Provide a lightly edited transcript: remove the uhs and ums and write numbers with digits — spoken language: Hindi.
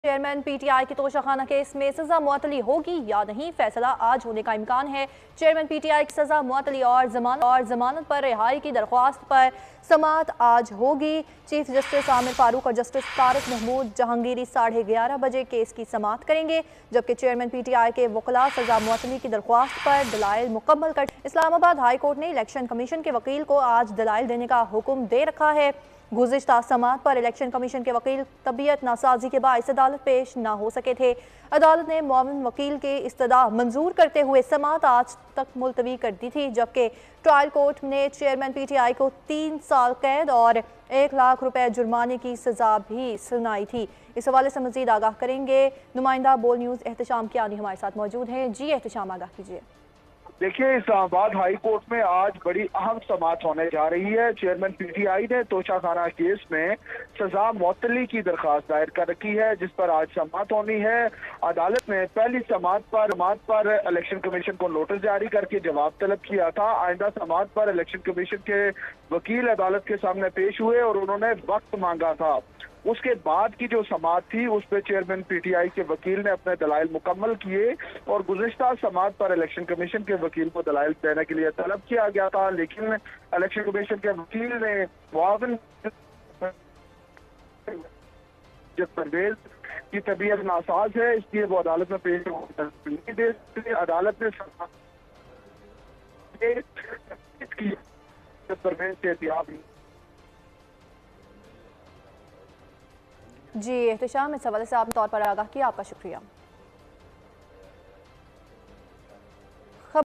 चेयरमैन पीटीआई के तोशाखाना केस में सजा मुअत्तली होगी या नहीं, फैसला आज होने का इम्कान है। चेयरमैन पीटीआई की सजा मुअत्तली और जमानत पर रिहाई की दरख्वास्त पर समाअत आज होगी। चीफ जस्टिस आमिर फारूक और जस्टिस तारिक महमूद जहांगीरी 11:30 बजे केस की समाअत करेंगे, जबकि चेयरमैन पीटीआई के वकला सजा मुअत्तली की दरख्वास्त पर दलाइल मुकम्मल कर। इस्लामाबाद हाई कोर्ट ने इलेक्शन कमीशन के वकील को आज दलाइल देने का हुक्म दे रखा है। गुज़िश्ता समाअत पर इलेक्शन कमीशन के वकील तबीयत नासाजी के बायस अदालत पेश न हो सके थे। अदालत ने मुअव्विन वकील के इस्तदा मंजूर करते हुए समाअत आज तक मुलतवी कर दी थी, जबकि ट्रायल कोर्ट ने चेयरमैन पीटीआई को 3 साल कैद और 1 लाख रुपए जुर्माने की सजा भी सुनाई थी। इस हवाले से मजीद आगाह करेंगे नुमाइंदा बोल न्यूज़ एहतशाम कियानी हमारे साथ मौजूद हैं। जी एहतशाम, आगाह कीजिए। देखिए, इस्लामाबाद हाई कोर्ट में आज बड़ी अहम समाअत होने जा रही है। चेयरमैन पीटीआई ने तोशाखाना केस में सजा मुअत्तली की दरखास्त दायर कर रखी है, जिस पर आज समाअत होनी है। अदालत ने पहली समाअत पर इलेक्शन कमीशन को नोटिस जारी करके जवाब तलब किया था। आइंदा समाअत पर इलेक्शन कमीशन के वकील अदालत के सामने पेश हुए और उन्होंने वक्त मांगा था। उसके बाद की जो समाअत थी उस पर चेयरमैन पीटीआई के वकील ने अपने दलाइल मुकम्मल किए और गुज़िश्ता समाअत पर इलेक्शन कमीशन के वकील को दलाइल देने के लिए तलब किया गया था, लेकिन इलेक्शन कमीशन के वकील ने मुआविन परवेज की तबीयत नासाज है, इसलिए वो अदालत में पेश नहीं दे सकते। अदालत ने परवेज से एहतियात जी एहतशाम, इस हवाले से आपने तौर पर आगाह किया, आपका शुक्रिया।